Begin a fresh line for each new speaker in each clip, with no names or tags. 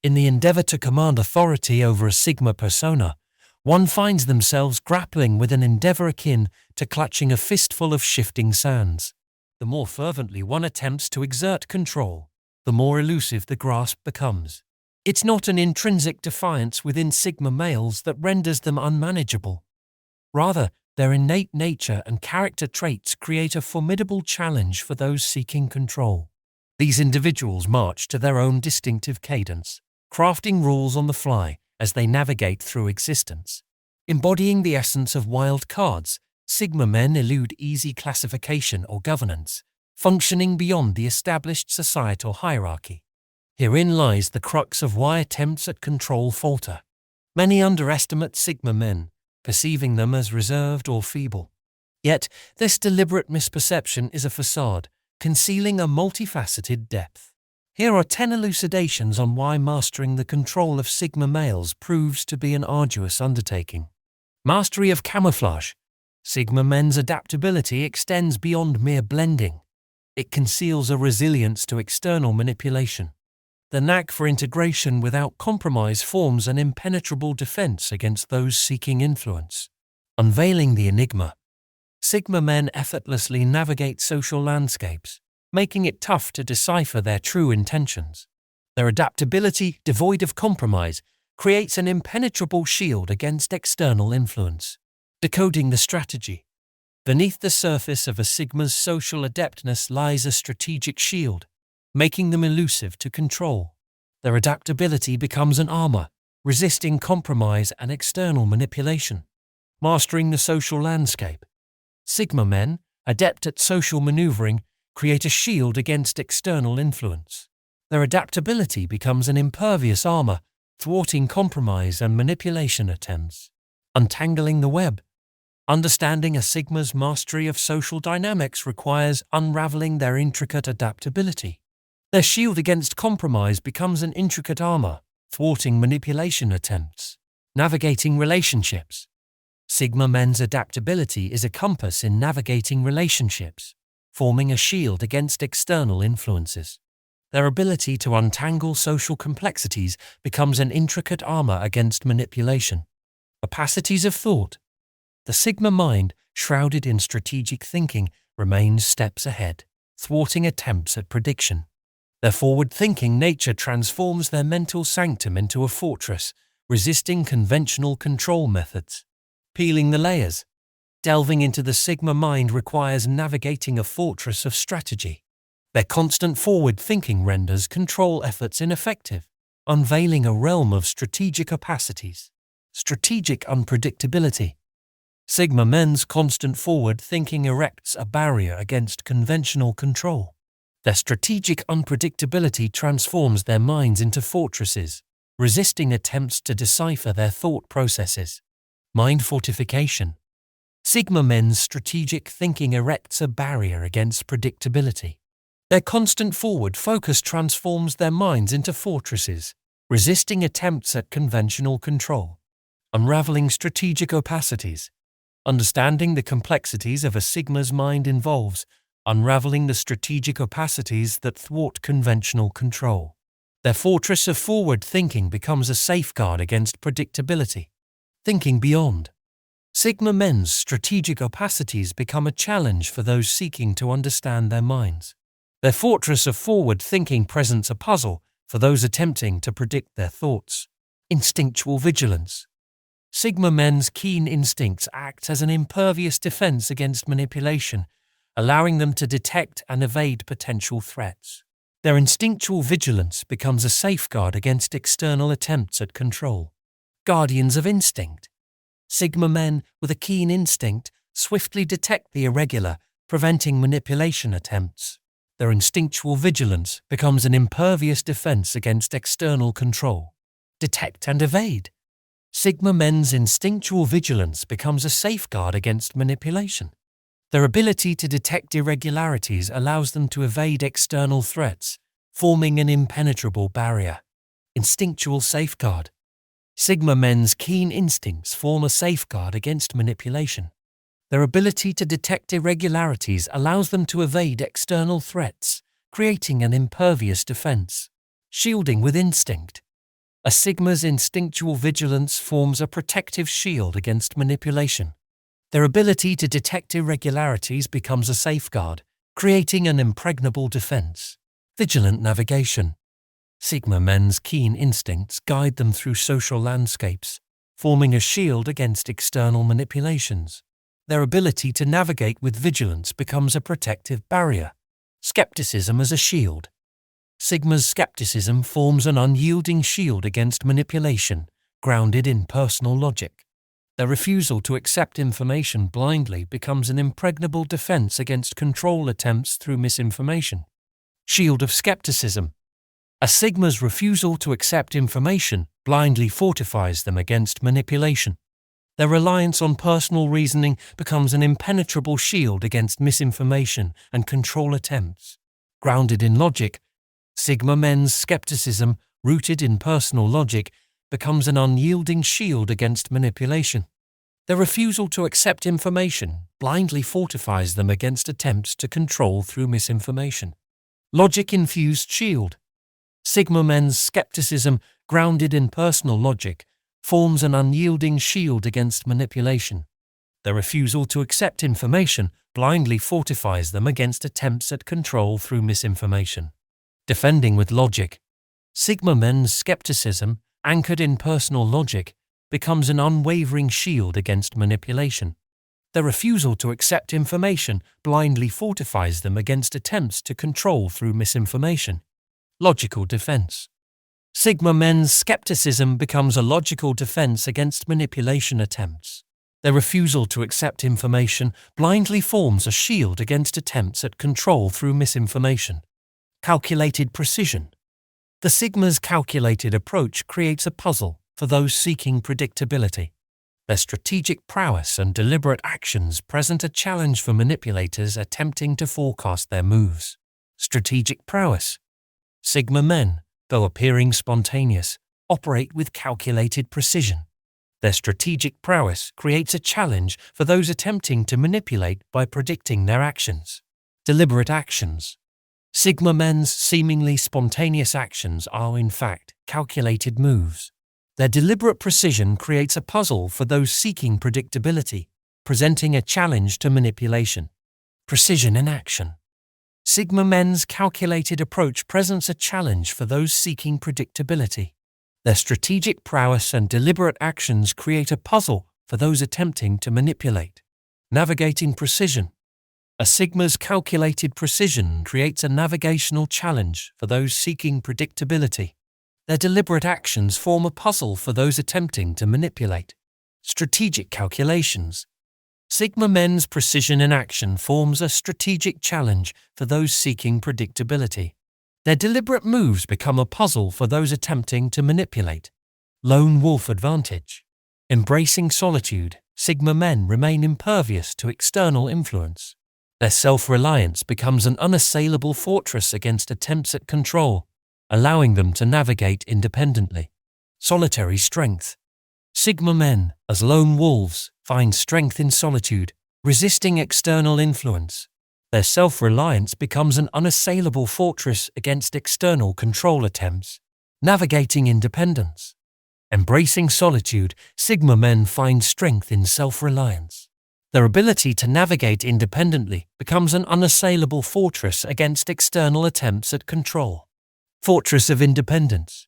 In the endeavor to command authority over a Sigma persona, one finds themselves grappling with an endeavor akin to clutching a fistful of shifting sands. The more fervently one attempts to exert control, the more elusive the grasp becomes. It's not an intrinsic defiance within Sigma males that renders them unmanageable. Rather, their innate nature and character traits create a formidable challenge for those seeking control. These individuals march to their own distinctive cadence, crafting rules on the fly as they navigate through existence. Embodying the essence of wild cards, Sigma men elude easy classification or governance, functioning beyond the established societal hierarchy. Herein lies the crux of why attempts at control falter. Many underestimate Sigma men, perceiving them as reserved or feeble. Yet, this deliberate misperception is a facade, concealing a multifaceted depth. Here are 10 elucidations on why mastering the control of Sigma males proves to be an arduous undertaking. Mastery of camouflage. Sigma men's adaptability extends beyond mere blending. It conceals a resilience to external manipulation. The knack for integration without compromise forms an impenetrable defense against those seeking influence. Unveiling the enigma. Sigma men effortlessly navigate social landscapes, making it tough to decipher their true intentions. Their adaptability, devoid of compromise, creates an impenetrable shield against external influence. Decoding the strategy. Beneath the surface of a Sigma's social adeptness lies a strategic shield, making them elusive to control. Their adaptability becomes an armor, resisting compromise and external manipulation. Mastering the social landscape. Sigma men, adept at social maneuvering, create a shield against external influence. Their adaptability becomes an impervious armor, thwarting compromise and manipulation attempts. Untangling the web. Understanding a Sigma's mastery of social dynamics requires unraveling their intricate adaptability. Their shield against compromise becomes an intricate armor, thwarting manipulation attempts. Navigating relationships. Sigma men's adaptability is a compass in navigating relationships, forming a shield against external influences. Their ability to untangle social complexities becomes an intricate armor against manipulation. Opacities of thought. The Sigma mind, shrouded in strategic thinking, remains steps ahead, thwarting attempts at prediction. Their forward-thinking nature transforms their mental sanctum into a fortress, resisting conventional control methods. Peeling the layers. Delving into the Sigma mind requires navigating a fortress of strategy. Their constant forward-thinking renders control efforts ineffective, unveiling a realm of strategic opacities. Strategic unpredictability. Sigma men's constant forward-thinking erects a barrier against conventional control. Their strategic unpredictability transforms their minds into fortresses, resisting attempts to decipher their thought processes. Mind fortification. Sigma men's strategic thinking erects a barrier against predictability. Their constant forward focus transforms their minds into fortresses, resisting attempts at conventional control. Unraveling strategic opacities. Understanding the complexities of a Sigma's mind involves unraveling the strategic opacities that thwart conventional control. Their fortress of forward thinking becomes a safeguard against predictability. Thinking beyond. Sigma men's strategic opacities become a challenge for those seeking to understand their minds. Their fortress of forward thinking presents a puzzle for those attempting to predict their thoughts. Instinctual vigilance. Sigma men's keen instincts act as an impervious defense against manipulation, allowing them to detect and evade potential threats. Their instinctual vigilance becomes a safeguard against external attempts at control. Guardians of instinct. Sigma men with a keen instinct swiftly detect the irregular, preventing manipulation attempts. Their instinctual vigilance becomes an impervious defense against external control. Detect and evade. Sigma men's instinctual vigilance becomes a safeguard against manipulation. Their ability to detect irregularities allows them to evade external threats, forming an impenetrable barrier. Instinctual safeguard. Sigma men's keen instincts form a safeguard against manipulation. Their ability to detect irregularities allows them to evade external threats, creating an impervious defense. Shielding with instinct. A Sigma's instinctual vigilance forms a protective shield against manipulation. Their ability to detect irregularities becomes a safeguard, creating an impregnable defense. Vigilant navigation. Sigma men's keen instincts guide them through social landscapes, forming a shield against external manipulations. Their ability to navigate with vigilance becomes a protective barrier. Skepticism as a shield. Sigma's skepticism forms an unyielding shield against manipulation, grounded in personal logic. Their refusal to accept information blindly becomes an impregnable defense against control attempts through misinformation. Shield of skepticism. A Sigma's refusal to accept information blindly fortifies them against manipulation. Their reliance on personal reasoning becomes an impenetrable shield against misinformation and control attempts. Grounded in logic, Sigma men's skepticism, rooted in personal logic, becomes an unyielding shield against manipulation. Their refusal to accept information blindly fortifies them against attempts to control through misinformation. Logic-infused shield. Sigma men's skepticism, grounded in personal logic, forms an unyielding shield against manipulation. Their refusal to accept information blindly fortifies them against attempts at control through misinformation. Defending with logic. Sigma men's skepticism, anchored in personal logic, becomes an unwavering shield against manipulation. Their refusal to accept information blindly fortifies them against attempts to control through misinformation. Logical defense. Sigma men's skepticism becomes a logical defense against manipulation attempts. Their refusal to accept information blindly forms a shield against attempts at control through misinformation. Calculated precision. The Sigma's calculated approach creates a puzzle for those seeking predictability. Their strategic prowess and deliberate actions present a challenge for manipulators attempting to forecast their moves. Strategic prowess. Sigma men, though appearing spontaneous, operate with calculated precision. Their strategic prowess creates a challenge for those attempting to manipulate by predicting their actions. Deliberate actions. Sigma men's seemingly spontaneous actions are in fact calculated moves. Their deliberate precision creates a puzzle for those seeking predictability, presenting a challenge to manipulation. Precision in action. Sigma men's calculated approach presents a challenge for those seeking predictability. Their strategic prowess and deliberate actions create a puzzle for those attempting to manipulate. Navigating precision. A Sigma's calculated precision creates a navigational challenge for those seeking predictability. Their deliberate actions form a puzzle for those attempting to manipulate. Strategic calculations. Sigma men's precision in action forms a strategic challenge for those seeking predictability. Their deliberate moves become a puzzle for those attempting to manipulate. Lone wolf advantage. Embracing solitude, Sigma men remain impervious to external influence. Their self-reliance becomes an unassailable fortress against attempts at control, allowing them to navigate independently. Solitary strength. Sigma men, as lone wolves, find strength in solitude, resisting external influence. Their self-reliance becomes an unassailable fortress against external control attempts. Navigating independence. Embracing solitude, Sigma men find strength in self-reliance. Their ability to navigate independently becomes an unassailable fortress against external attempts at control. Fortress of independence.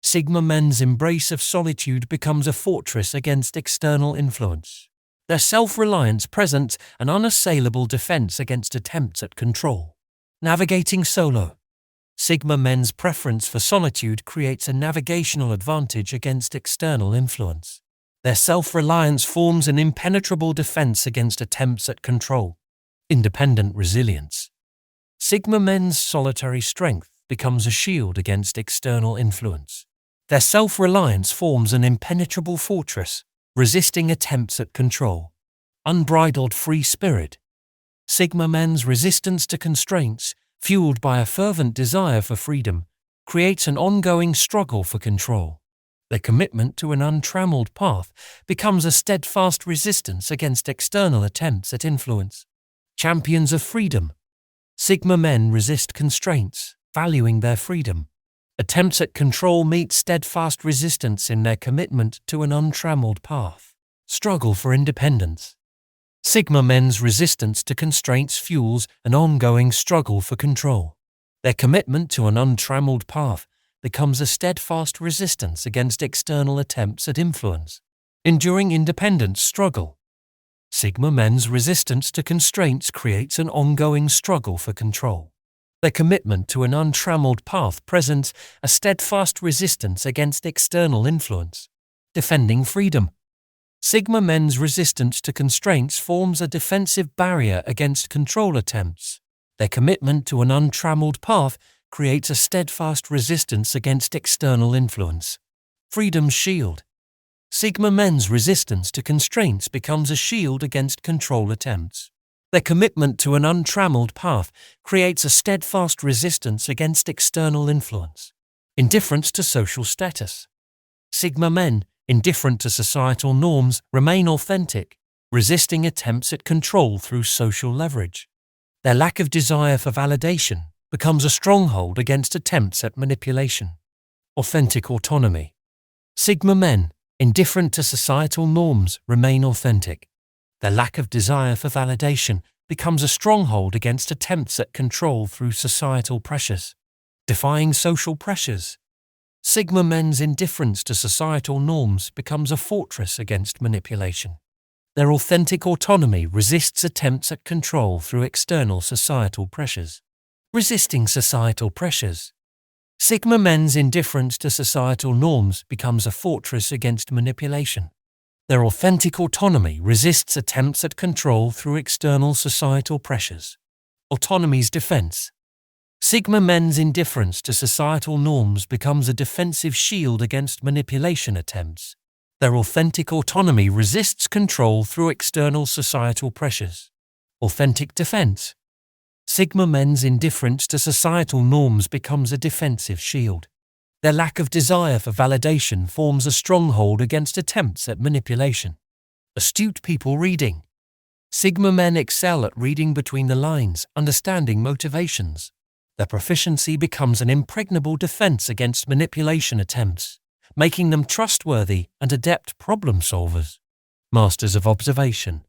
Sigma men's embrace of solitude becomes a fortress against external influence. Their self-reliance presents an unassailable defense against attempts at control. Navigating solo. Sigma men's preference for solitude creates a navigational advantage against external influence. Their self-reliance forms an impenetrable defense against attempts at control. Independent resilience. Sigma men's solitary strength becomes a shield against external influence. Their self-reliance forms an impenetrable fortress, resisting attempts at control. Unbridled free spirit. Sigma men's resistance to constraints, fueled by a fervent desire for freedom, creates an ongoing struggle for control. Their commitment to an untrammeled path becomes a steadfast resistance against external attempts at influence. Champions of freedom. Sigma men resist constraints, valuing their freedom. Attempts at control meet steadfast resistance in their commitment to an untrammeled path. Struggle for independence. Sigma men's resistance to constraints fuels an ongoing struggle for control. Their commitment to an untrammeled path becomes a steadfast resistance against external attempts at influence. Enduring independence struggle. Sigma men's resistance to constraints creates an ongoing struggle for control. Their commitment to an untrammeled path presents a steadfast resistance against external influence. Defending freedom. Sigma men's resistance to constraints forms a defensive barrier against control attempts. Their commitment to an untrammeled path creates a steadfast resistance against external influence. Freedom's shield. Sigma men's resistance to constraints becomes a shield against control attempts. Their commitment to an untrammeled path creates a steadfast resistance against external influence. Indifference to social status. Sigma men, indifferent to societal norms, remain authentic, resisting attempts at control through social leverage. Their lack of desire for validation becomes a stronghold against attempts at manipulation. Authentic autonomy. Sigma men, indifferent to societal norms, remain authentic. Their lack of desire for validation becomes a stronghold against attempts at control through societal pressures. Defying social pressures. Sigma men's indifference to societal norms becomes a fortress against manipulation. Their authentic autonomy resists attempts at control through external societal pressures. Resisting societal pressures. Sigma men's indifference to societal norms becomes a fortress against manipulation. Their authentic autonomy resists attempts at control through external societal pressures. Autonomy's defense. Sigma men's indifference to societal norms becomes a defensive shield against manipulation attempts. Their authentic autonomy resists control through external societal pressures. Authentic defense. Sigma men's indifference to societal norms becomes a defensive shield. Their lack of desire for validation forms a stronghold against attempts at manipulation. Astute people reading. Sigma men excel at reading between the lines, understanding motivations. Their proficiency becomes an impregnable defense against manipulation attempts, making them trustworthy and adept problem solvers. Masters of observation.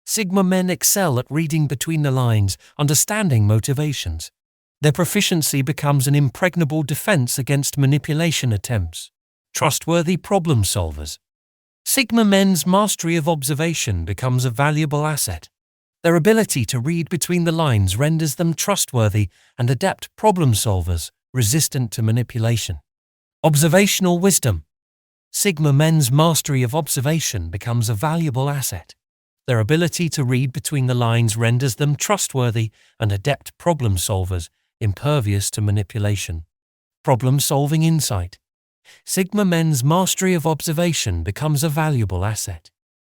Sigma men excel at reading between the lines, understanding motivations. Their proficiency becomes an impregnable defense against manipulation attempts. Trustworthy problem solvers. Sigma men's mastery of observation becomes a valuable asset. Their ability to read between the lines renders them trustworthy and adept problem solvers, resistant to manipulation. Observational wisdom. Sigma men's mastery of observation becomes a valuable asset. Their ability to read between the lines renders them trustworthy and adept problem solvers, impervious to manipulation. Problem-solving insight. Sigma men's mastery of observation becomes a valuable asset.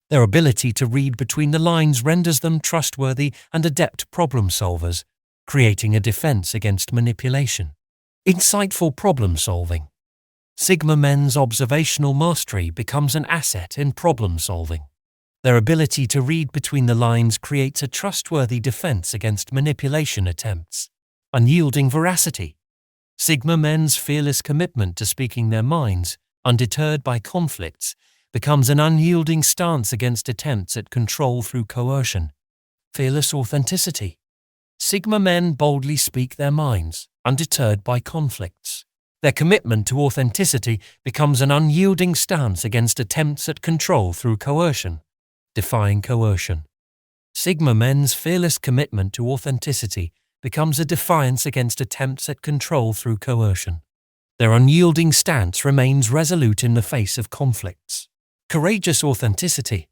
Their ability to read between the lines renders them trustworthy and adept problem solvers, creating a defense against manipulation. Insightful problem solving. Sigma men's observational mastery becomes an asset in problem solving. Their ability to read between the lines creates a trustworthy defense against manipulation attempts. Unyielding veracity. Sigma men's fearless commitment to speaking their minds, undeterred by conflicts, becomes an unyielding stance against attempts at control through coercion. Fearless authenticity. Sigma men boldly speak their minds, undeterred by conflicts. Their commitment to authenticity becomes an unyielding stance against attempts at control through coercion. Defying coercion. Sigma men's fearless commitment to authenticity becomes a defiance against attempts at control through coercion. Their unyielding stance remains resolute in the face of conflicts. Courageous authenticity.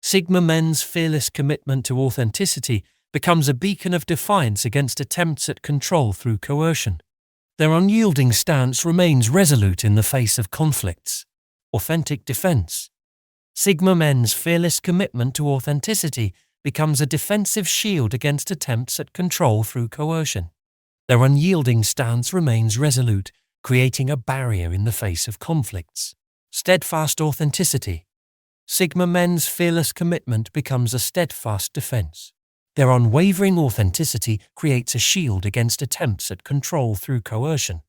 Sigma men's fearless commitment to authenticity becomes a beacon of defiance against attempts at control through coercion. Their unyielding stance remains resolute in the face of conflicts. Authentic defense. Sigma men's fearless commitment to authenticity becomes a defensive shield against attempts at control through coercion. Their unyielding stance remains resolute, creating a barrier in the face of conflicts. Steadfast authenticity. Sigma men's fearless commitment becomes a steadfast defense. Their unwavering authenticity creates a shield against attempts at control through coercion.